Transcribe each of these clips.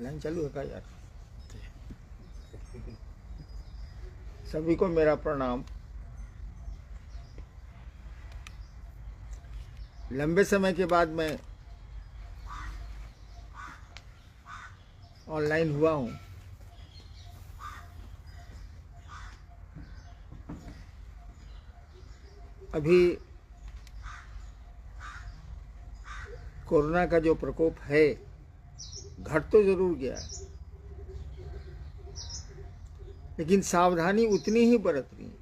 Line चालू है का यार? सभी को मेरा प्रणाम। लंबे समय के बाद मैं ऑनलाइन हुआ हूँ। अभी कोरोना का जो प्रकोप है घट तो जरूर गया है, लेकिन सावधानी उतनी ही बरतनी है।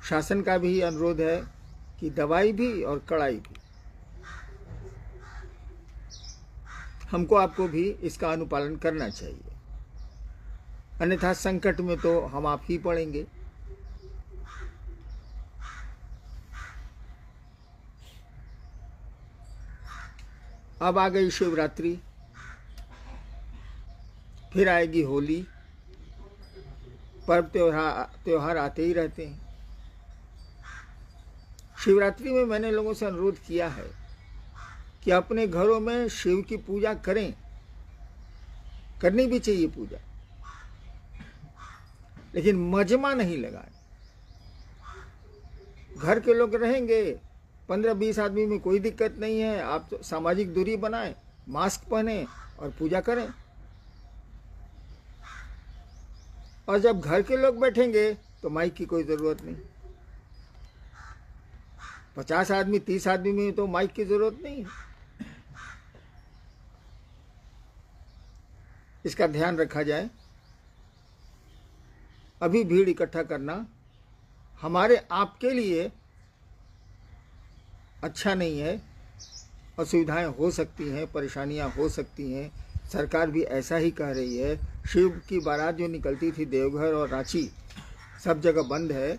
शासन का भी अनुरोध है कि दवाई भी और कड़ाई भी, हमको आपको भी इसका अनुपालन करना चाहिए, अन्यथा संकट में तो हम आप ही पड़ेंगे। अब आ गई शिवरात्रि, फिर आएगी होली। पर्व त्योहार आते ही रहते हैं। शिवरात्रि में मैंने लोगों से अनुरोध किया है कि अपने घरों में शिव की पूजा करें, करनी भी चाहिए पूजा, लेकिन मजमा नहीं लगाएं। घर के लोग रहेंगे 15-20 आदमी में कोई दिक्कत नहीं है। आप तो सामाजिक दूरी बनाएं, मास्क पहने और पूजा करें। और जब घर के लोग बैठेंगे तो माइक की कोई जरूरत नहीं। 50 आदमी 30 आदमी में तो माइक की जरूरत नहीं है। इसका ध्यान रखा जाए। अभी भीड़ इकट्ठा करना हमारे आपके लिए अच्छा नहीं है। असुविधाएं हो सकती हैं, परेशानियां हो सकती हैं। सरकार भी ऐसा ही कह रही है। शिव की बारात जो निकलती थी देवघर और रांची, सब जगह बंद है।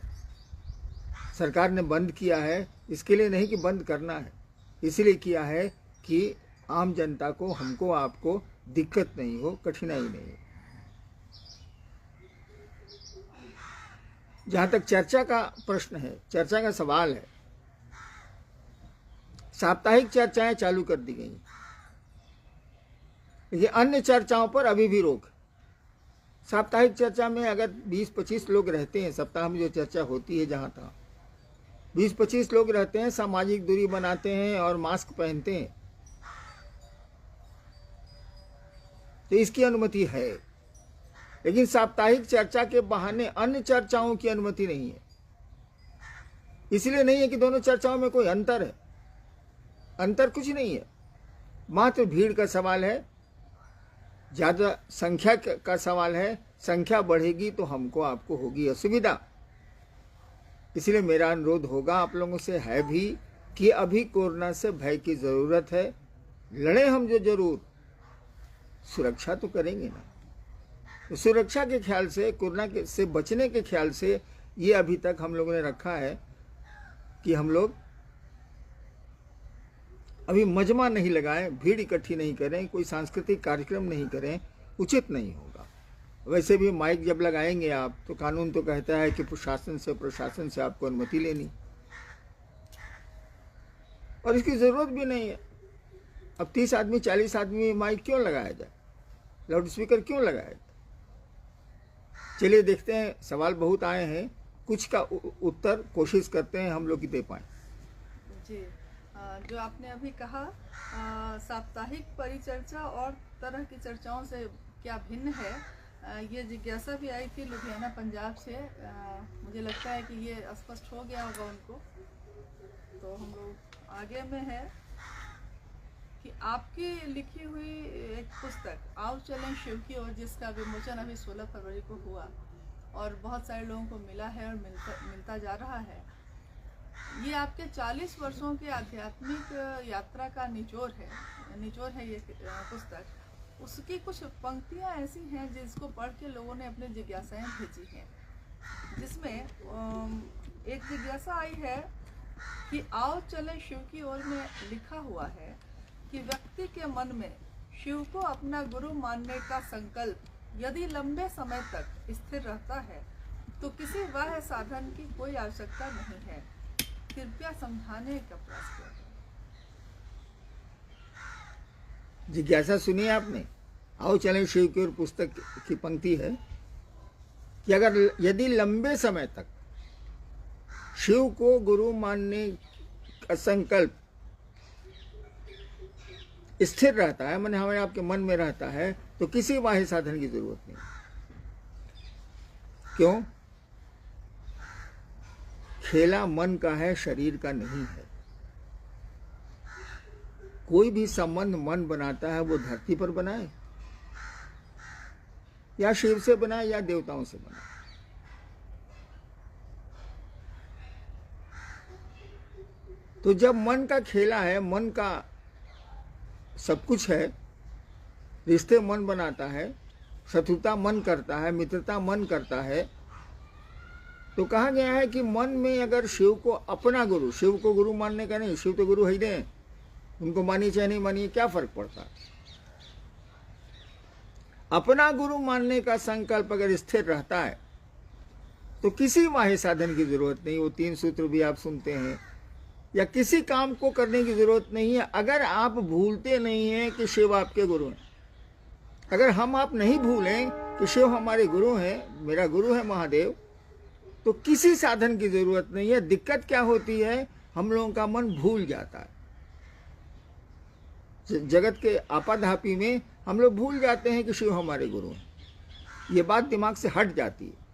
सरकार ने बंद किया है, इसके लिए नहीं कि बंद करना है, इसलिए किया है कि आम जनता को, हमको, आपको दिक्कत नहीं हो, कठिनाई नहीं हो। जहां तक चर्चा का प्रश्न है, चर्चा का सवाल है, साप्ताहिक चर्चाएं चालू कर दी गई, लेकिन अन्य चर्चाओं पर अभी भी रोक। साप्ताहिक चर्चा में अगर 20-25 लोग रहते हैं, सप्ताह में जो चर्चा होती है जहां तक 20-25 लोग रहते हैं, सामाजिक दूरी बनाते हैं और मास्क पहनते हैं, तो इसकी अनुमति है। लेकिन साप्ताहिक चर्चा के बहाने अन्य चर्चाओं की अनुमति नहीं है। इसलिए नहीं है कि दोनों चर्चाओं में कोई अंतर है, अंतर कुछ नहीं है, मात्र भीड़ का सवाल है, ज्यादा संख्या का सवाल है। संख्या बढ़ेगी तो हमको आपको होगी असुविधा। इसलिए मेरा अनुरोध होगा आप लोगों से, है भी, कि अभी कोरोना से भय की जरूरत है। लड़े हम जो जरूर, सुरक्षा तो करेंगे ना। तो सुरक्षा के ख्याल से, कोरोना से बचने के ख्याल से ये अभी तक हम लोगों ने रखा है कि हम लोग अभी मजमा नहीं लगाएं, भीड़ इकट्ठी नहीं करें, कोई सांस्कृतिक कार्यक्रम नहीं करें, उचित नहीं होगा। वैसे भी माइक जब लगाएंगे आप, तो कानून तो कहता है कि प्रशासन से आपको अनुमति लेनी, और इसकी जरूरत भी नहीं है। अब 30 आदमी 40 आदमी माइक क्यों लगाया जाए, लाउड स्पीकर क्यों लगाया जाए? चलिए देखते हैं, सवाल बहुत आए हैं, कुछ का उत्तर कोशिश करते हैं हम लोग की दे पाए। जी, जो आपने अभी कहा साप्ताहिक परिचर्चा और तरह की चर्चाओं से क्या भिन्न है, ये जिज्ञासा भी आई थी लुधियाना पंजाब से। मुझे लगता है कि ये स्पष्ट हो गया होगा उनको। तो हम लोग आगे में है कि आपकी लिखी हुई एक पुस्तक आओ चलें शिव की ओर, जिसका विमोचन अभी 16 फरवरी को हुआ और बहुत सारे लोगों को मिला है और मिलता जा रहा है। ये आपके 40 वर्षों के आध्यात्मिक यात्रा का निचोड़ है ये पुस्तक। उसकी कुछ पंक्तियां ऐसी हैं जिसको पढ़ के लोगों ने अपनी जिज्ञासाएं भेजी हैं, जिसमें एक जिज्ञासा आई है कि आओ चले शिव की ओर में लिखा हुआ है कि व्यक्ति के मन में शिव को अपना गुरु मानने का संकल्प यदि लंबे समय तक स्थिर रहता है तो किसी बाह्य साधन की कोई आवश्यकता नहीं है। कृपया समझाने का प्रयास करें। जिज्ञासा सुनी आपने। आओ चलें शिव की ओर। पुस्तक की पंक्ति है कि अगर यदि लंबे समय तक शिव को गुरु मानने का संकल्प स्थिर रहता है, माने हमारे आपके मन में रहता है, तो किसी बाह्य साधन की जरूरत नहीं। क्यों? खेला मन का है, शरीर का नहीं है। कोई भी संबंध मन बनाता है वो धरती पर बनाए या शिव से बनाए या देवताओं से बनाए। तो जब मन का खेला है, मन का सब कुछ है, रिश्ते मन बनाता है, शत्रुता मन करता है, मित्रता मन करता है, तो कहा गया है कि मन में अगर शिव को अपना गुरु, शिव को गुरु मानने का नहीं, शिव तो गुरु है ही नहीं, उनको मानिए चाहे नहीं मानिए क्या फर्क पड़ता है। अपना गुरु मानने का संकल्प अगर स्थिर रहता है तो किसी बाह्य साधन की जरूरत नहीं। वो 3 सूत्र भी आप सुनते हैं, या किसी काम को करने की जरूरत नहीं है। अगर आप भूलते नहीं हैं कि शिव आपके गुरु हैं, अगर हम आप नहीं भूलें कि शिव हमारे गुरु हैं, मेरा गुरु है महादेव, तो किसी साधन की जरूरत नहीं है। दिक्कत क्या होती है, हम लोगों का मन भूल जाता है। जगत के आपाधापी में हम लोग भूल जाते हैं कि शिव हमारे गुरु हैं। ये बात दिमाग से हट जाती है।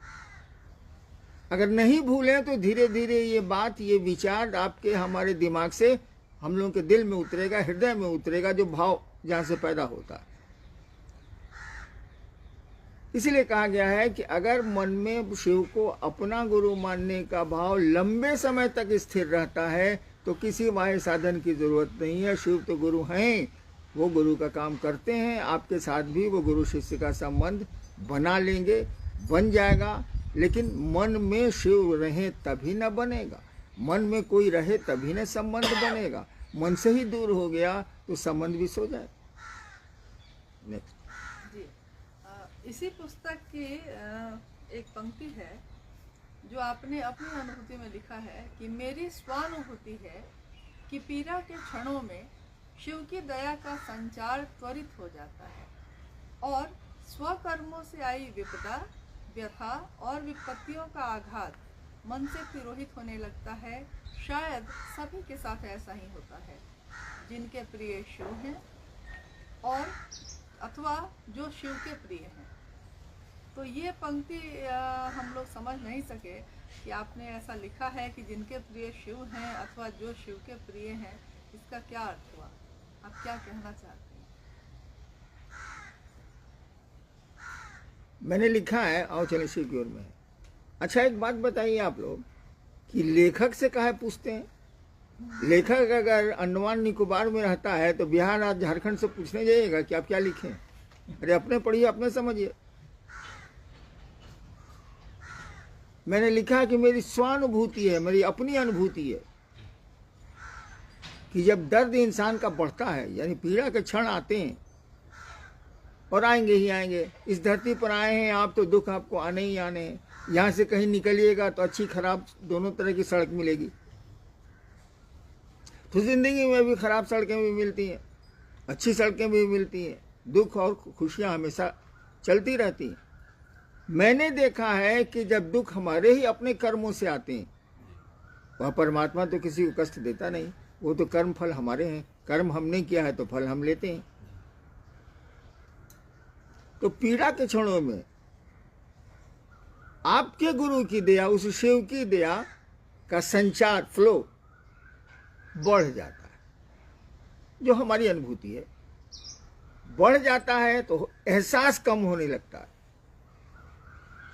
अगर नहीं भूलें तो धीरे धीरे ये बात, ये विचार आपके हमारे दिमाग से हम लोगों के दिल में उतरेगा, हृदय में उतरेगा, जो भाव जहां से पैदा होता है। इसलिए कहा गया है कि अगर मन में शिव को अपना गुरु मानने का भाव लंबे समय तक स्थिर रहता है तो किसी बाह्य साधन की जरूरत नहीं है। शिव तो गुरु हैं, वो गुरु का काम करते हैं। आपके साथ भी वो गुरु शिष्य का संबंध बना लेंगे, बन जाएगा। लेकिन मन में शिव रहे तभी न बनेगा, मन में कोई रहे तभी न संबंध बनेगा। मन से ही दूर हो गया तो संबंध भी सो जाए। नेक्स्ट जी, इसी पुस्तक की एक पंक्ति है जो आपने अपनी अनुभूति में लिखा है कि मेरी स्वानुभूति है कि पीड़ा के क्षणों में शिव की दया का संचार त्वरित हो जाता है और स्वकर्मों से आई विपदा, व्यथा और विपत्तियों का आघात मन से तिरोहित होने लगता है। शायद सभी के साथ ऐसा ही होता है जिनके प्रिय शिव हैं और अथवा जो शिव के प्रिय हैं। तो ये पंक्ति हम लोग समझ नहीं सके कि आपने ऐसा लिखा है कि जिनके प्रिय शिव हैं अथवा जो शिव के प्रिय हैं, इसका क्या अर्थ हुआ? आप क्या कहना चाहते हैं? मैंने लिखा है, आओ चले शिव की ओर में। अच्छा एक बात बताइए आप लोग कि लेखक से काहे पूछते हैं? लेखक अगर अंडमान निकोबार में रहता है तो बिहार आज झारखंड से पूछने जाइएगा कि आप क्या लिखें? अरे अपने पढ़िए, अपने समझिए। मैंने लिखा है कि मेरी स्वानुभूति है, मेरी अपनी अनुभूति है कि जब दर्द इंसान का बढ़ता है, यानी पीड़ा के क्षण आते हैं और आएंगे ही आएंगे। इस धरती पर आए हैं आप तो दुख आपको आने ही आने हैं। यहाँ से कहीं निकलिएगा तो अच्छी खराब दोनों तरह की सड़क मिलेगी। तो जिंदगी में भी खराब सड़कें भी मिलती हैं, अच्छी सड़कें भी मिलती हैं। दुख और खुशियाँ हमेशा चलती रहती हैं। मैंने देखा है कि जब दुख हमारे ही अपने कर्मों से आते हैं, वह परमात्मा तो किसी को कष्ट देता नहीं, वो तो कर्म फल हमारे हैं। कर्म हमने किया है तो फल हम लेते हैं। तो पीड़ा के क्षणों में आपके गुरु की दया, उस शिव की दया का संचार, फ्लो बढ़ जाता है। जो हमारी अनुभूति है, बढ़ जाता है तो एहसास कम होने लगता है।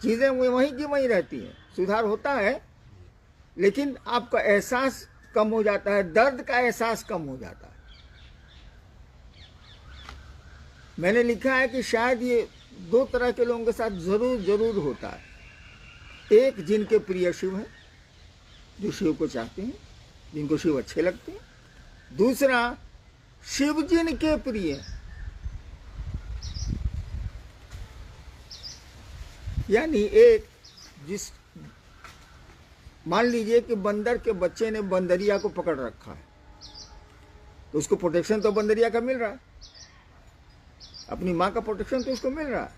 चीजें वहीं की वहीं रहती हैं, सुधार होता है लेकिन आपका एहसास कम हो जाता है, दर्द का एहसास कम हो जाता है। मैंने लिखा है कि शायद ये 2 तरह के लोगों के साथ जरूर होता है। एक जिनके प्रिय शिव हैं, जो शिव को चाहते हैं, जिनको शिव अच्छे लगते हैं। दूसरा शिव जिनके प्रिय, यानी एक जिस, मान लीजिए कि बंदर के बच्चे ने बंदरिया को पकड़ रखा है तो उसको प्रोटेक्शन तो बंदरिया का मिल रहा है, अपनी माँ का प्रोटेक्शन तो उसको मिल रहा है,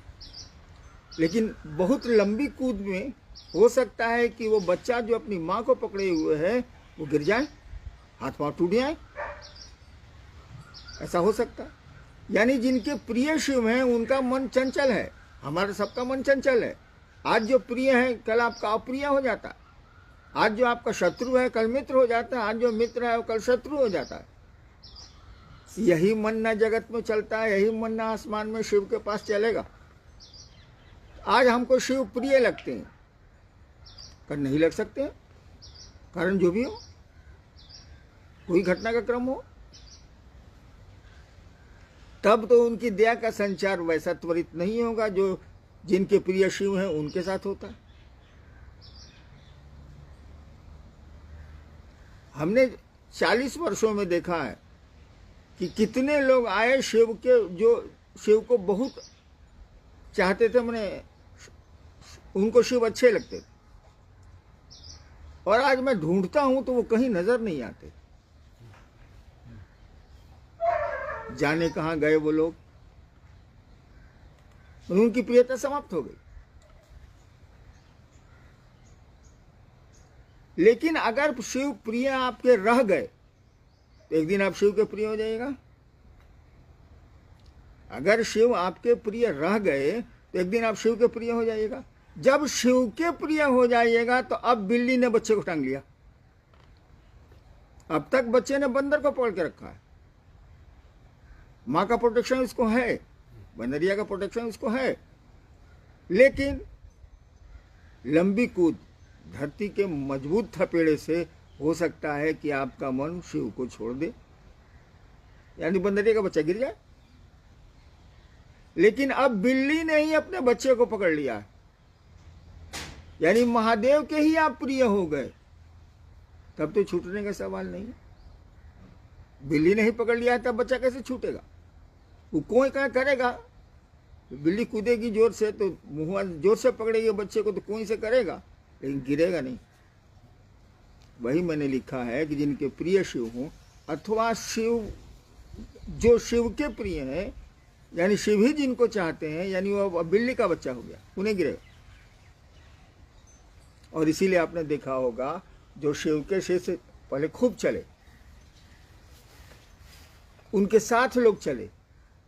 लेकिन बहुत लंबी कूद में हो सकता है कि वो बच्चा जो अपनी माँ को पकड़े हुए है वो गिर जाए, हाथ पांव टूट जाए, ऐसा हो सकता है। यानी जिनके प्रिय शिव हैं उनका मन चंचल है, हमारा सबका मन चंचल है। आज जो प्रिय है कल आपका अप्रिय हो जाता है, आज जो आपका शत्रु है कल मित्र हो जाता है, आज जो मित्र है वो कल शत्रु हो जाता है। यही मन ना जगत में चलता है, यही मन ना आसमान में शिव के पास चलेगा। आज हमको शिव प्रिय लगते हैं, कल नहीं लग सकते हैं, कारण जो भी हो, कोई घटना का क्रम हो, तब तो उनकी दया का संचार वैसा त्वरित नहीं होगा जो जिनके प्रिय शिव हैं उनके साथ होता है। हमने 40 वर्षों में देखा है कि कितने लोग आए शिव के, जो शिव को बहुत चाहते थे, मैंने उनको शिव अच्छे लगते थे, और आज मैं ढूंढता हूं तो वो कहीं नजर नहीं आते। जाने कहां गए वो लोग, उनकी प्रियता समाप्त हो गई। लेकिन अगर शिव प्रिय आपके रह गए तो एक दिन आप शिव के प्रिय हो जाइएगा। अगर शिव आपके प्रिय रह गए तो एक दिन आप शिव के प्रिय हो जाइएगा। जब शिव के प्रिय हो जाइएगा तो अब बिल्ली ने बच्चे को टांग लिया। अब तक बच्चे ने बंदर को पकड़ के रखा है, माँ का प्रोटेक्शन उसको है, बंदरिया का प्रोटेक्शन उसको है, लेकिन लंबी कूद धरती के मजबूत थपेड़े से हो सकता है कि आपका मन शिव को छोड़ दे, यानी बंदरिया का बच्चा गिर जाए। लेकिन अब बिल्ली ने ही अपने बच्चे को पकड़ लिया है, यानी महादेव के ही आप प्रिय हो गए, तब तो छूटने का सवाल नहीं है। बिल्ली ने ही पकड़ लिया है तब बच्चा कैसे छूटेगा? वो कोई क्या करेगा, बिल्ली कूदेगी जोर से तो मुंह जोर से पकड़ेगी बच्चे को तो कोई से करेगा, लेकिन गिरेगा नहीं। वही मैंने लिखा है कि जिनके प्रिय शिव हों अथवा शिव जो शिव के प्रिय हैं, यानी शिव ही जिनको चाहते हैं, यानी वो बिल्ली का बच्चा हो गया, उन्हें गिरेगा। और इसीलिए आपने देखा होगा जो शिव के से पहले खूब चले, उनके साथ लोग चले,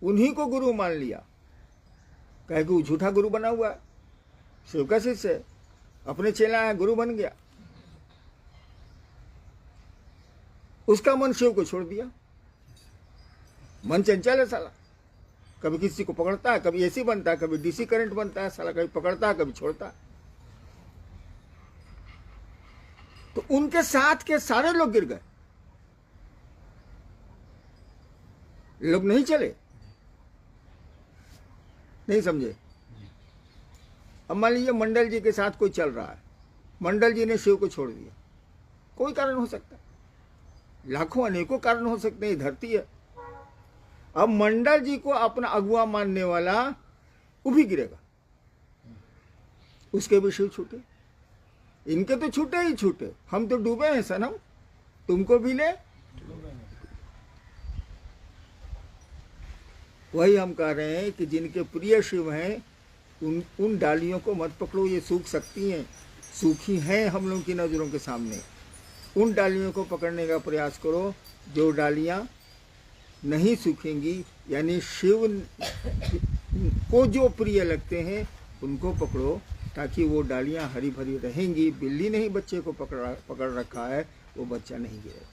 उन्हीं को गुरु मान लिया, कहे कि वो झूठा गुरु बना हुआ है, शिव का शिष्य है, अपने चेला है, गुरु बन गया। उसका मन शिव को छोड़ दिया। मन चंचल है साला, कभी किसी को पकड़ता है, कभी एसी बनता है, कभी डीसी करंट बनता है साला, कभी पकड़ता है कभी छोड़ता है। तो उनके साथ के सारे लोग गिर गए, लोग नहीं चले, नहीं समझे। अब मान लीजिए मंडल जी के साथ कोई चल रहा है, मंडल जी ने शिव को छोड़ दिया, कोई कारण हो सकता है, लाखों अनेकों कारण हो सकते हैं, ये धरती है। अब मंडल जी को अपना अगुआ मानने वाला वो भी गिरेगा, उसके भी शिव छूटे, इनके तो छूटे ही छूटे, हम तो डूबे हैं सनम, तुमको भी ले। वही हम कह रहे हैं कि जिनके प्रिय शिव हैं उन डालियों को मत पकड़ो, ये सूख सकती हैं, सूखी हैं हम लोगों की नज़रों के सामने। उन डालियों को पकड़ने का प्रयास करो जो डालियां नहीं सूखेंगी, यानी शिव को जो प्रिय लगते हैं उनको पकड़ो, ताकि वो डालियां हरी भरी रहेंगी। बिल्ली ने ही बच्चे को पकड़ रखा है, वो बच्चा नहीं गिरेगा।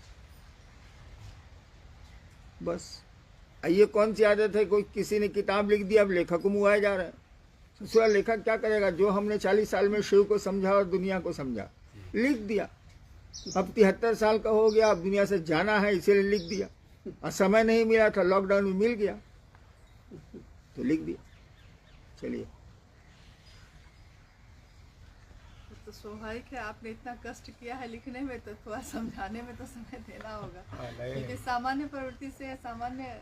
बस ये कौन सी आदत है, कोई किसी ने किताब लिख दी, अब लेखक मुआए जा रहे हैं। दूसरा लेखक क्या करेगा, जो हमने 40 साल में शिव को समझा और दुनिया को समझा, लिख दिया। अब 73 साल का हो गया, अब दुनिया से जाना है इसीलिए लिख दिया, और समय नहीं मिला था, लॉकडाउन में मिल गया तो लिख दिया। चलिए, तो स्वाभाविक है, आपने इतना कष्ट किया है लिखने में, तो थोड़ा समझाने में तो समय देना होगा, क्योंकि सामान्य प्रवृत्ति से सामान्य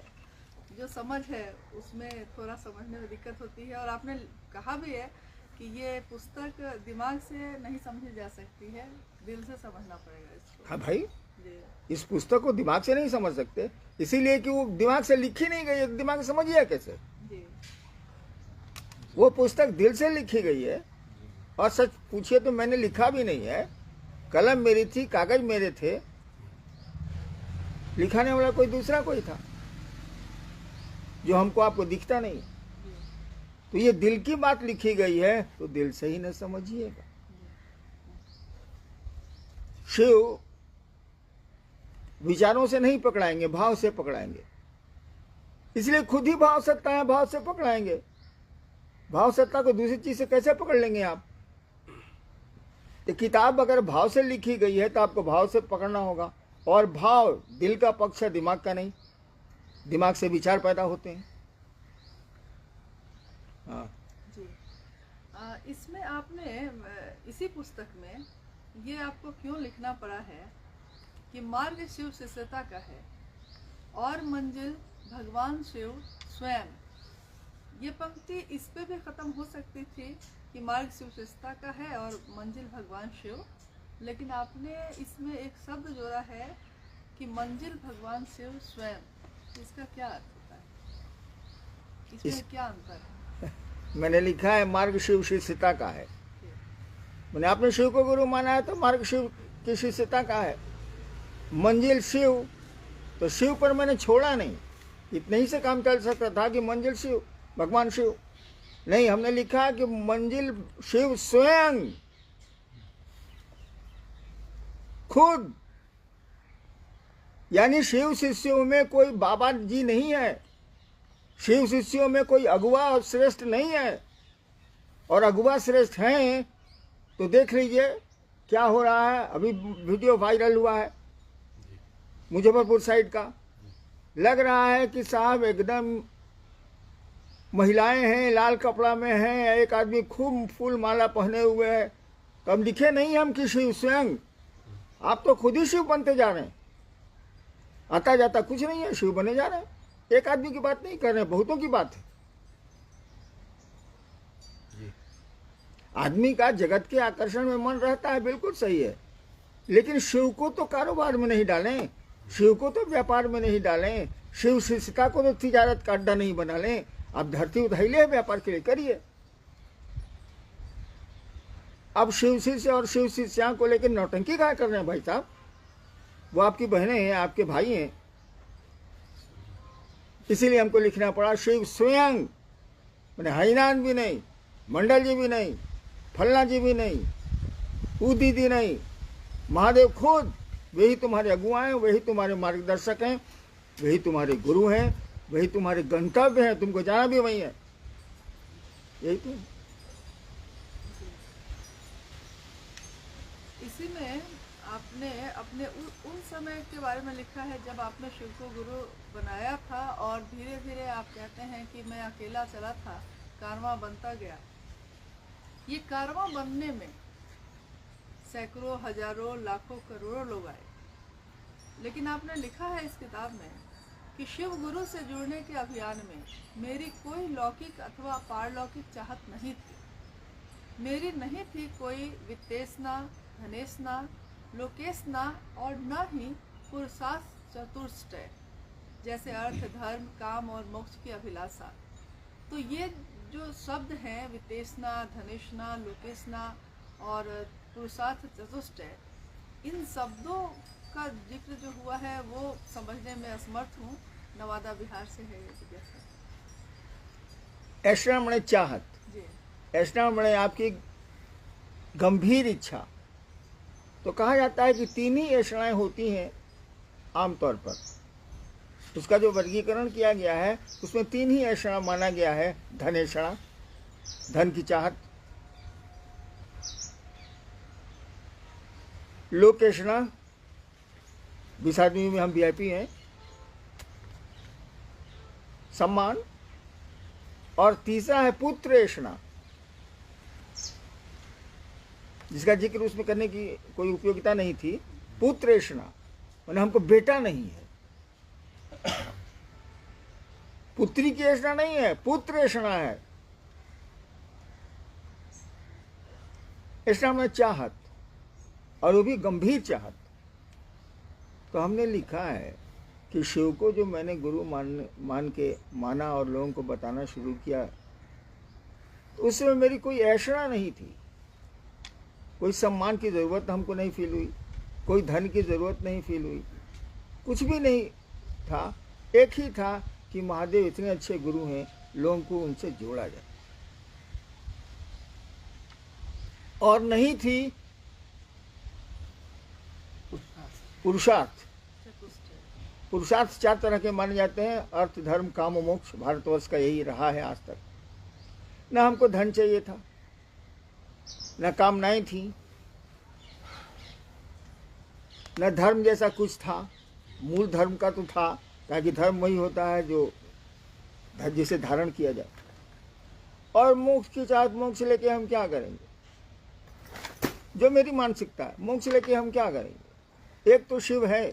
जो समझ है उसमें थोड़ा समझने में दिक्कत होती है। और आपने कहा भी है कि ये पुस्तक दिमाग से नहीं समझी जा सकती है, दिल से समझना पड़ेगा इसको। हाँ भाई, जी, इस पुस्तक को दिमाग से नहीं समझ सकते, इसीलिए कि वो दिमाग से लिखी नहीं गई, दिमाग से समझिए कैसे। जी, वो पुस्तक दिल से लिखी गई है। और सच पूछिए तो मैंने लिखा भी नहीं है, कलम मेरी थी, कागज मेरे थे, लिखाने वाला कोई दूसरा कोई था जो हमको आपको दिखता नहीं। तो ये दिल की बात लिखी गई है तो दिल से ही न समझिएगा। शिव विचारों से नहीं पकड़ाएंगे, भाव से पकड़ाएंगे। इसलिए खुद ही भाव सत्ता है, भाव से पकड़ाएंगे। भाव सत्ता को दूसरी चीज से कैसे पकड़ लेंगे आप? तो किताब अगर भाव से लिखी गई है तो आपको भाव से पकड़ना होगा। और भाव दिल का पक्ष है, दिमाग का नहीं। दिमाग से विचार पैदा होते हैं। हाँ जी। इसमें आपने इसी पुस्तक में ये आपको क्यों लिखना पड़ा है कि मार्ग शिव शिष्यता का है और मंजिल भगवान शिव स्वयं। ये पंक्ति इस पे भी खत्म हो सकती थी कि मार्ग शिव शिष्यता का है और मंजिल भगवान शिव, लेकिन आपने इसमें एक शब्द जोड़ा है कि मंजिल भगवान शिव स्वयं। इसका क्या अर्थ होता है? इसमें क्या अंतर है? मैंने लिखा है मार्ग शिव शिष्यता का है। मैंने आपने शिव को गुरु माना है तो मार्ग शिव की शिष्यता का है। मंजिल शिव, तो शिव पर मैंने छोड़ा नहीं। इतने ही से काम चल सकता था कि मंजिल शिव, भगवान शिव। नहीं, हमने लिखा कि मंजिल शिव स्वयं, खुद। यानी शिव शिष्यों में कोई बाबा जी नहीं है, शिव शिष्यों में कोई अगुआ और श्रेष्ठ नहीं है। और अगुआ श्रेष्ठ हैं तो देख लीजिए क्या हो रहा है। अभी वीडियो वायरल हुआ है मुजफ्फरपुर साइड का। लग रहा है कि साहब एकदम महिलाएं हैं, लाल कपड़ा में हैं, एक आदमी खूब फूल माला पहने हुए है। तो हम लिखे नहीं हम कि शिव स्वयं। आप तो खुद ही शिव बनते जा रहे हैं। आता जाता कुछ नहीं है, शिव बने जा रहे हैं। एक आदमी की बात नहीं कर रहे हैं, बहुतों की बात है। आदमी का जगत के आकर्षण में मन रहता है, बिल्कुल सही है। लेकिन शिव को तो कारोबार में नहीं डालें, शिव को तो व्यापार में नहीं डालें, शिव शिष्यता को तो तिजारत का अड्डा नहीं बना लें। आप धरती उधाइले व्यापार के लिए करिए। अब शिव शिष्य और शिव शिष्या को लेकर नौटंकी क्या कर रहे हैं भाई साहब? वो आपकी बहनें हैं, आपके भाई हैं। इसीलिए हमको लिखना पड़ा शिव स्वयं। मैंने हरिनारायण भी नहीं, मंडल जी भी नहीं, फलना जी भी नहीं, ऊ दीदी नहीं, महादेव खुद। वही तुम्हारे अगुआ हैं, वही तुम्हारे मार्गदर्शक हैं, वही तुम्हारे गुरु हैं, वही तुम्हारे गंतव्य हैं। तुमको जाना भी वही है। यही तो। इसी में आपने अपने उन समय के बारे में लिखा है जब आपने शिव को गुरु बनाया था और धीरे धीरे आप कहते हैं कि मैं अकेला चला था, कारवां बनता गया। ये कारवां बनने में सैकड़ों, हजारों, लाखों, करोड़ों लोग आए। लेकिन आपने लिखा है इस किताब में कि शिव गुरु से जुड़ने के अभियान में मेरी कोई लौकिक अथवा पारलौकिक चाहत नहीं थी। मेरी नहीं थी कोई वित्तेषणा, धनेषणा, लोकेषणा और न ही पुरुषार्थ चतुष्टय जैसे अर्थ, धर्म, काम और मोक्ष की अभिलाषा। तो ये जो शब्द हैं वित्तेषणा, धनेषणा, लोकेषणा और पुरुषार्थ चतुष्टय, इन शब्दों का जिक्र जो हुआ है वो समझने में असमर्थ हूँ। नवादा बिहार से है ये जिज्ञासा। ऐसा मैंने चाहत, जी ऐसा मैंने आपकी गंभीर इच्छा। तो कहा जाता है कि तीन ही ऐसाएं होती हैं आमतौर पर। उसका जो वर्गीकरण किया गया है उसमें तीन ही ऐसा माना गया है। धनेषणा, धन की चाहत, लोकेषणा, 20 आदमी में हम वीआईपी हैं, सम्मान, और तीसरा है पुत्रेषणा, जिसका जिक्र उसमें करने की कोई उपयोगिता नहीं थी। पुत्रेषणा माने हमको बेटा नहीं है, पुत्री की ऐसा नहीं है, पुत्रेषणा है। ऐसा में चाहत, और वो भी गंभीर चाहत। तो हमने लिखा है कि शिव को जो मैंने गुरु मान के माना और लोगों को बताना शुरू किया, तो उस समय मेरी कोई ऐशना नहीं थी, कोई सम्मान की ज़रूरत हमको नहीं फील हुई, कोई धन की ज़रूरत नहीं फील हुई, कुछ भी नहीं था। एक ही था कि महादेव इतने अच्छे गुरु हैं, लोगों को उनसे जोड़ा जाए। और नहीं थी पुरुषार्थ। पुरुषार्थ 4 तरह के माने जाते हैं, अर्थ, धर्म, काम और मोक्ष। भारतवर्ष का यही रहा है आज तक। न हमको धन चाहिए था, न कामनाएं थी, न धर्म जैसा कुछ था। मूल धर्म का तो था, ताकि धर्म वही होता है जो जिसे धारण किया जाए। और मोक्ष की चाहत, मोक्ष लेके हम क्या करेंगे? जो मेरी मानसिकता है, मोक्ष लेके हम क्या करेंगे? एक तो शिव है,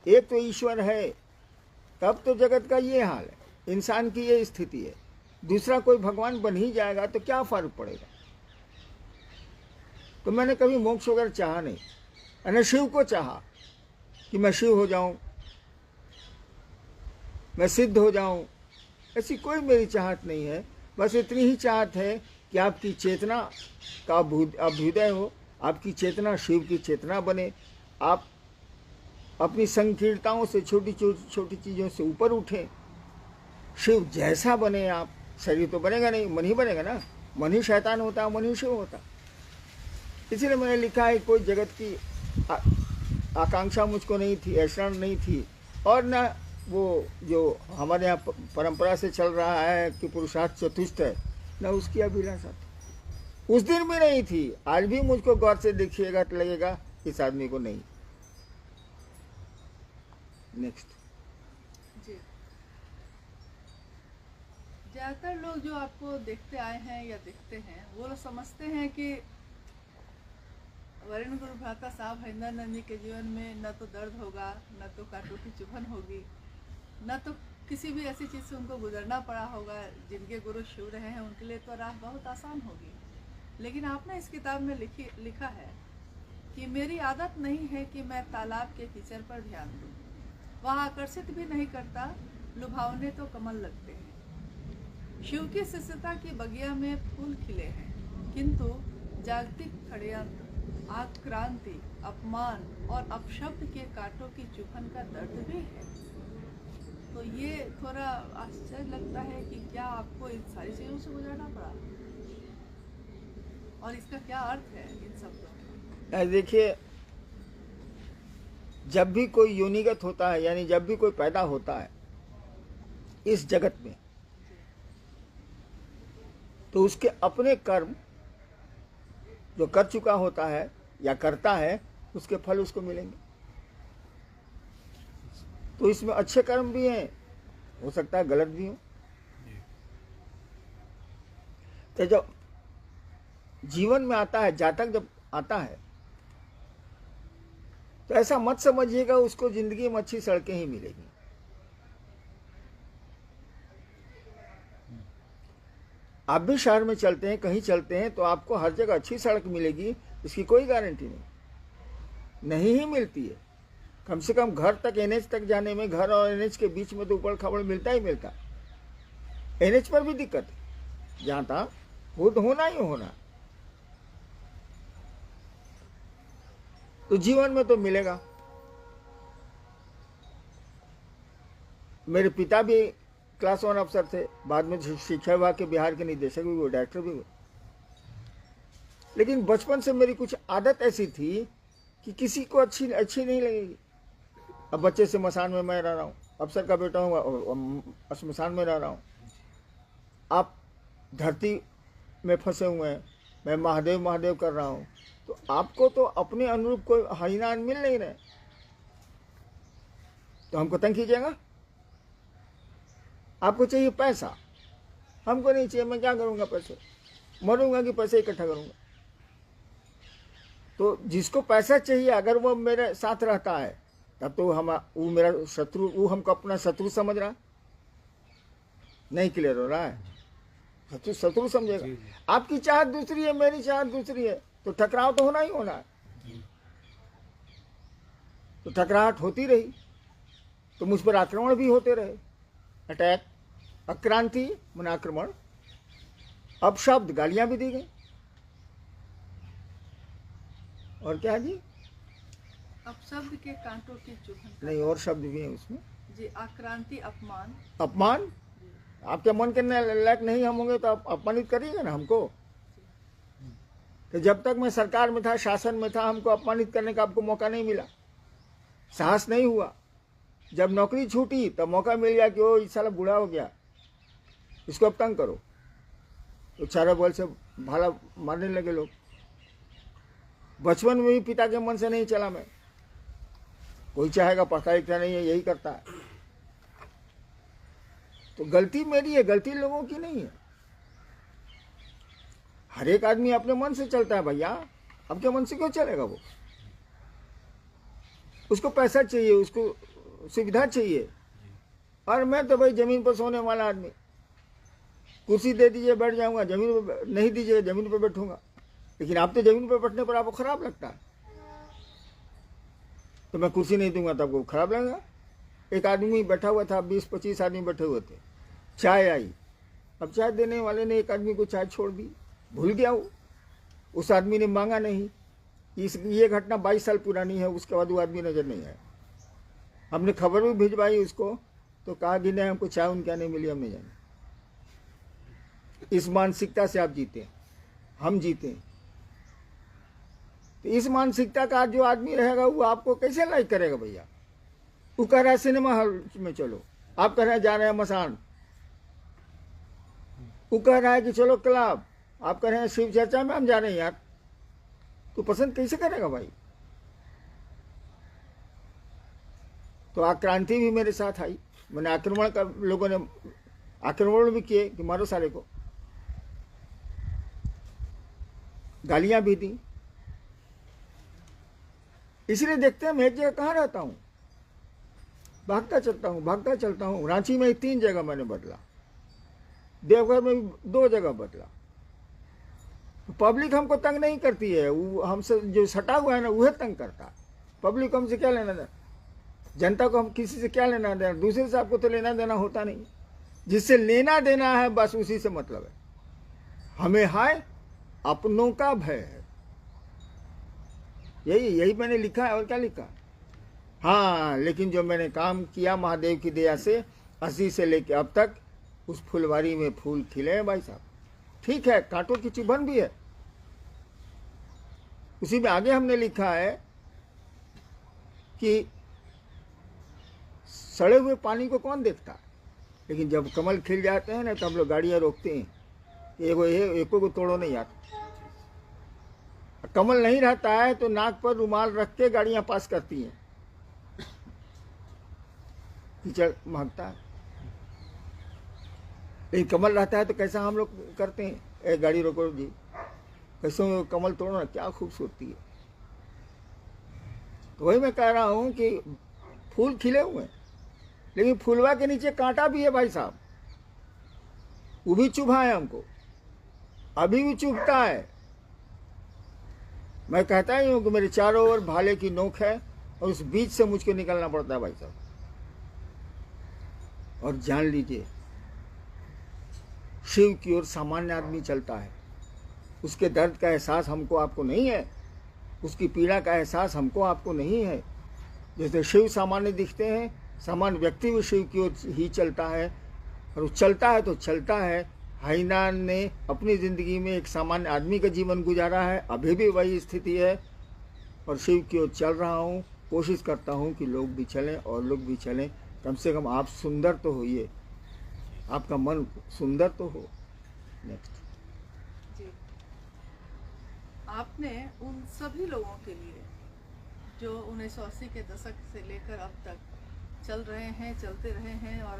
एक तो ईश्वर है, तब तो जगत का ये हाल है, इंसान की ये स्थिति है। दूसरा कोई भगवान बन ही जाएगा तो क्या फर्क पड़ेगा? तो मैंने कभी मोक्ष वगैरह चाहा नहीं। मैंने शिव को चाहा कि मैं शिव हो जाऊं, मैं सिद्ध हो जाऊं। ऐसी कोई मेरी चाहत नहीं है। बस इतनी ही चाहत है कि आपकी चेतना का अभ्युदय हो, आपकी चेतना शिव की चेतना बने, आप अपनी संकीर्णताओं से, छोटी छोटी चीज़ों से ऊपर उठें, शिव जैसा बने आप। शरीर तो बनेगा नहीं, मन ही बनेगा ना। मन ही शैतान होता है, मन ही शिव होता। इसीलिए मैंने लिखा है, कोई जगत की आकांक्षा मुझको नहीं थी, ऐसा नहीं थी। और न वो जो हमारे यहाँ परंपरा से चल रहा है कि पुरुषार्थ चतुष्ट है, न उसकी अभिलाषा थी। उस दिन भी नहीं थी। आज भी मुझको गौर से देखिएगा तो लगेगा इस आदमी को नहीं। नेक्स्ट जी, ज़्यादातर लोग जो आपको देखते आए हैं या देखते हैं, वो लोग समझते हैं कि वरिण गुरु भ्राता साहब हरिंदर जी के जीवन में न तो दर्द होगा, न तो कांटों की चुभन होगी, न तो किसी भी ऐसी चीज़ से उनको गुजरना पड़ा होगा। जिनके गुरु शिव रहे हैं उनके लिए तो राह बहुत आसान होगी। लेकिन आपने इस किताब में लिखा है कि मेरी आदत नहीं है कि मैं तालाब के कीचड़ पर ध्यान दूँ, वह आकर्षित भी नहीं करता, लुभावने तो कमल लगते हैं। शिव की शिष्यता की बगिया में फूल खिले हैं, किंतु जागतिक षड्यंत्र, आक्रांति, अपमान और अपशब्द के कांटों की चुभन का दर्द भी है। तो ये थोड़ा आश्चर्य लगता है कि क्या आपको इन सारी चीज़ों से गुजरना पड़ा, और इसका क्या अर्थ है इन शब्दों का? देखिए, जब भी कोई योनिगत होता है, यानी जब भी कोई पैदा होता है इस जगत में, तो उसके अपने कर्म जो कर चुका होता है या करता है, उसके फल उसको मिलेंगे। तो इसमें अच्छे कर्म भी हैं, हो सकता है गलत भी हो। तो जब जीवन में आता है, जातक जब आता है, तो ऐसा मत समझिएगा उसको जिंदगी में अच्छी सड़कें ही मिलेगी। आप भी शहर में चलते हैं, कहीं चलते हैं, तो आपको हर जगह अच्छी सड़क मिलेगी, इसकी कोई गारंटी नहीं ही मिलती है। कम से कम घर तक, एनएच तक जाने में, घर और एनएच के बीच में तो ऊपर खबड़ मिलता ही मिलता। एनएच पर भी दिक्कत है, जहाँ था वो तो होना ही होना। तो जीवन में तो मिलेगा। मेरे पिता भी क्लास 1 अफसर थे, बाद में शिक्षा विभाग के बिहार के निदेशक भी हुए, डायरेक्टर भी हुए। लेकिन बचपन से मेरी कुछ आदत ऐसी थी कि किसी को अच्छी नहीं लगेगी। अब बच्चे से मसान में मैं रह रहा हूँ, अफसर का बेटा हूँ, शमशान में रह रहा हूँ। आप धरती में फंसे हुए हैं, मैं महादेव महादेव कर रहा हूँ, तो आपको तो अपने अनुरूप कोई हरिनाम मिल नहीं रहे, तो हमको तंग कीजिएगा। आपको चाहिए पैसा, हमको नहीं चाहिए। मैं क्या करूँगा पैसे? मरूंगा कि पैसे इकट्ठा करूँगा? तो जिसको पैसा चाहिए, अगर वो मेरे साथ रहता है, तब तो वो मेरा शत्रु, वो हमको अपना शत्रु समझ रहा। नहीं क्लियर हो रहा है? शत्रु समझेगा। आपकी चाहत दूसरी है, मेरी चाहत दूसरी है, तो टकराव तो होना ही होना है। तो टकराहट होती रही, तो मुझ पर आक्रमण भी होते रहे। अटैक, अक्रांति मन आक्रमण। अपशब्द, गालियां भी दी गई। और क्या है जी? अपशब्द के कांटों की चुभन का नहीं, और शब्द भी है उसमें। जी, आक्रांति, अपमान। अपमान, जी, आपके मन करने लायक नहीं हम होंगे तो आप अपमानित करिएगा ना हमको। तो जब तक मैं सरकार में था, शासन में था, हमको अपमानित करने का आपको मौका नहीं मिला, साहस नहीं हुआ। जब नौकरी छूटी तब मौका मिल गया कि ओ इस साला बूढ़ा हो गया, इसको अब तंग करो, तो चारों बल से भाला मारने लगे लोग। बचपन में भी पिता के मन से नहीं चला मैं, कोई चाहेगा पढ़ता लिखता नहीं है, यही करता है। तो गलती मेरी है, गलती लोगों की नहीं है। हर एक आदमी अपने मन से चलता है भैया, आपके मन से क्यों चलेगा वो? उसको पैसा चाहिए, उसको सुविधा चाहिए। और मैं तो भाई जमीन पर सोने वाला आदमी, कुर्सी दे दीजिए बैठ जाऊंगा, जमीन पर नहीं दीजिए जमीन पर बैठूंगा। लेकिन आप तो जमीन पर बैठने पर आपको खराब लगता है, तो मैं कुर्सी नहीं दूंगा तो आपको खराब लगेगा। एक आदमी बैठा हुआ था, 20-25 आदमी बैठे हुए थे, चाय आई। अब चाय देने वाले ने एक आदमी को चाय छोड़ दी, भूल गया वो, उस आदमी ने मांगा नहीं। ये घटना 22 साल पुरानी है, उसके बाद वो आदमी नजर नहीं आया। हमने खबर भी भिजवाई उसको, तो कहा कि नहीं हमको चाय उनके नहीं मिली, हम नहीं जाने। इस मानसिकता से आप जीते, हम जीते। तो इस मानसिकता का जो आदमी रहेगा वो आपको कैसे लाइक करेगा भैया? वो कह रहा है सिनेमा हॉल में चलो, आप कह रहे हैं जा रहे हैं मसान। वो कह रहा है कि चलो क्लब, आप कह रहे हैं शिव चर्चा में हम जा रहे हैं यार। तो पसंद कैसे करेगा भाई? तो आक्रांति भी मेरे साथ आई, मैंने आक्रमण का, लोगों ने आक्रमण भी किए कि मारो सारे को, गालियां भी दी। इसलिए देखते हैं मैं एक जगह कहाँ रहता हूँ, भागता चलता हूँ। रांची में 3 जगह मैंने बदला, देवघर में भी 2 जगह बदला। पब्लिक हमको तंग नहीं करती है, वो हमसे जो सटा हुआ है ना वह तंग करता है। पब्लिक हमसे क्या लेना देना, जनता को हम किसी से क्या लेना देना, दूसरे से आपको तो लेना देना होता नहीं। जिससे लेना देना है बस उसी से मतलब है। हमें हाय अपनों का भय है, यही मैंने लिखा है। और क्या लिखा? हाँ, लेकिन जो मैंने काम किया महादेव की दया से 80 से लेके अब तक, उस फुलवारी में फूल खिले हैं भाई साहब। ठीक है, कांटों की चुभन भी है। उसी में आगे हमने लिखा है कि सड़े हुए पानी को कौन देखता है, लेकिन जब कमल खिल जाते हैं ना तो हम लोग गाड़ियां रोकते हैं, एको को तोड़ो नहीं आता। कमल नहीं रहता है तो नाक पर रुमाल रख के गाड़ियां पास करती हैं, कीचड़ महकता है। लेकिन कमल रहता है तो कैसा हम लोग करते हैं, ए गाड़ी रोको जी, कैसे कमल तोड़ो ना, क्या खूबसूरती है। तो वही मैं कह रहा हूं कि फूल खिले हुए हैं, लेकिन फूलवा के नीचे कांटा भी है भाई साहब, वो भी चुभा है हमको, अभी भी चुभता है। मैं कहता ही हूं कि मेरे चारों ओर भाले की नोक है और उस बीच से मुझको निकलना पड़ता है भाई साहब। और जान लीजिए, शिव की ओर सामान्य आदमी चलता है, उसके दर्द का एहसास हमको आपको नहीं है, उसकी पीड़ा का एहसास हमको आपको नहीं है। जैसे शिव सामान्य दिखते हैं, सामान्य व्यक्ति भी शिव की ओर ही चलता है, और वो चलता है तो चलता है। हाईनान ने अपनी ज़िंदगी में एक सामान्य आदमी का जीवन गुजारा है, अभी भी वही स्थिति है, और शिव की ओर चल रहा हूँ। कोशिश करता हूँ कि लोग भी चलें और लोग भी चलें। कम से कम आप सुंदर तो होइए, आपका मन सुंदर तो हो। नेक्स्ट जी, आपने उन सभी लोगों के लिए जो 1980 के दशक से लेकर अब तक चल रहे हैं, चलते रहे हैं और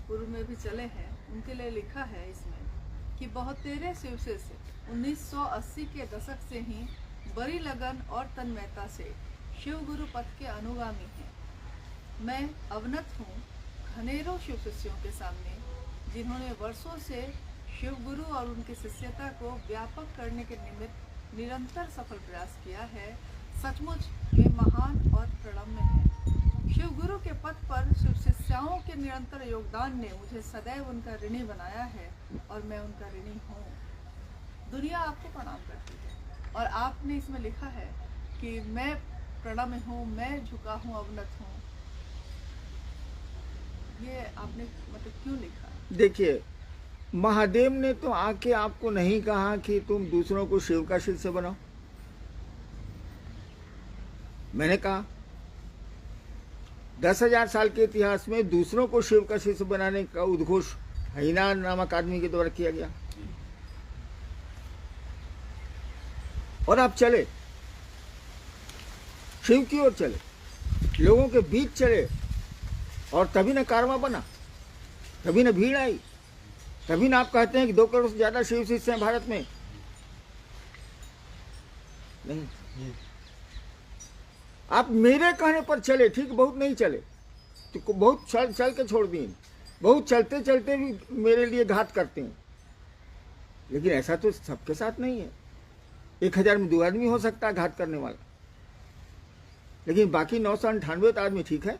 पूर्व में भी चले हैं, उनके लिए लिखा है इसमें कि बहुत तेरे शिवसे से 1980 के दशक से ही बड़ी लगन और तन्मयता से शिव गुरु पथ के अनुगामी हैं। मैं अवनत हूँ घनेरों शिव शिष्यों के सामने, जिन्होंने वर्षों से शिव गुरु और उनकी शिष्यता को व्यापक करने के निमित्त निरंतर सफल प्रयास किया है। सचमुच वे महान और प्रणम्य हैं। शिव गुरु के पथ पर शिव शिष्याओं के निरंतर योगदान ने मुझे सदैव उनका ऋणी बनाया है और मैं उनका ऋणी हूँ। दुनिया आपको प्रणाम करती है और आपने इसमें लिखा है कि मैं प्रणम्य हूँ, मैं झुका हूँ, अवनत हूँ। ये आपने मतलब क्यों लिखा? देखिए, महादेव ने तो आके आपको नहीं कहा कि तुम दूसरों को शिव का शिष्य बनाओ। मैंने कहा 10,000 साल के इतिहास में दूसरों को शिव का शिष्य बनाने का उद्घोष हईना नामक आदमी के द्वारा किया गया और आप चले, शिव की ओर चले, लोगों के बीच चले और तभी ना कारवां बना, तभी ना भीड़ आई, तभी ना आप कहते हैं कि 2 करोड़ से ज्यादा शिव शिष्य हैं भारत में। नहीं, आप मेरे कहने पर चले, ठीक, बहुत नहीं चले तो बहुत चल के छोड़ दिए, बहुत चलते चलते भी मेरे लिए घात करते हैं, लेकिन ऐसा तो सबके साथ नहीं है। 1000 में 2 आदमी हो सकता है घात करने वाला, लेकिन बाकी 998 आदमी ठीक है।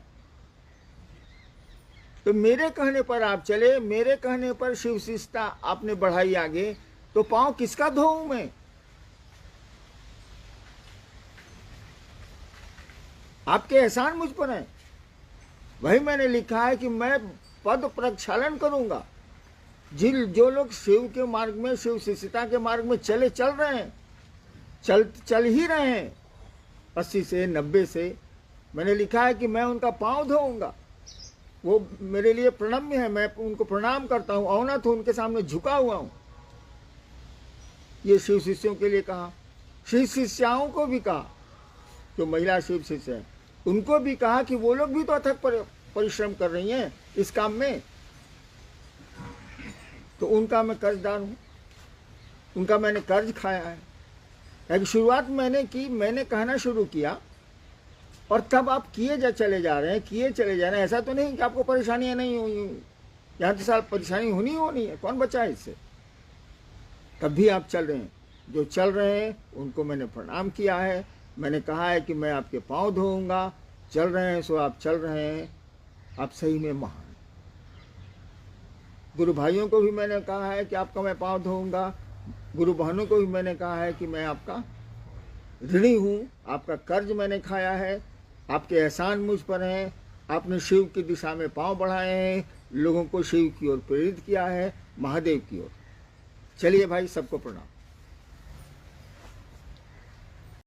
तो मेरे कहने पर आप चले, मेरे कहने पर शिव शिष्यता आपने बढ़ाई आगे, तो पांव किसका धोऊं मैं? आपके एहसान मुझ पर है। वही मैंने लिखा है कि मैं पद प्रक्षालन करूंगा। जो लोग शिव के मार्ग में, शिव शिष्यता के मार्ग में चल रहे हैं, चल ही रहे हैं 80 से 90 से, मैंने लिखा है कि मैं उनका पांव धोऊंगा। वो मेरे लिए प्रणम्य है, मैं उनको प्रणाम करता हूँ, अवनत हूँ, उनके सामने झुका हुआ हूँ। ये शिव शिष्यों के लिए कहा। शिव शिष्याओं को भी कहा, जो महिला शिव शिष्य है उनको भी कहा कि वो लोग भी तो अथक परिश्रम कर रही हैं इस काम में, तो उनका मैं कर्जदार हूँ, उनका मैंने कर्ज खाया है। एक शुरुआत मैंने की, मैंने कहना शुरू किया और तब आप किए चले जा रहे हैं, किए चले जा रहे हैं। ऐसा तो नहीं कि आपको परेशानियां नहीं हुई, यहाँ तो साल परेशानी होनी है, कौन बचा है इससे? तब भी आप चल रहे हैं। जो चल रहे हैं उनको मैंने प्रणाम किया है, मैंने कहा है कि मैं आपके पांव धोऊंगा। चल रहे हैं सो आप चल रहे हैं, आप सही में महान। गुरु भाइयों को भी मैंने कहा है कि आपका मैं पांव धोऊंगा, गुरु बहनों को भी मैंने कहा है कि मैं आपका ऋणी हूँ, आपका कर्ज मैंने खाया है, आपके एहसान मुझ पर हैं, आपने शिव की दिशा में पांव बढ़ाए हैं, लोगों को शिव की ओर प्रेरित किया है, महादेव की ओर। चलिए भाई, सबको प्रणाम।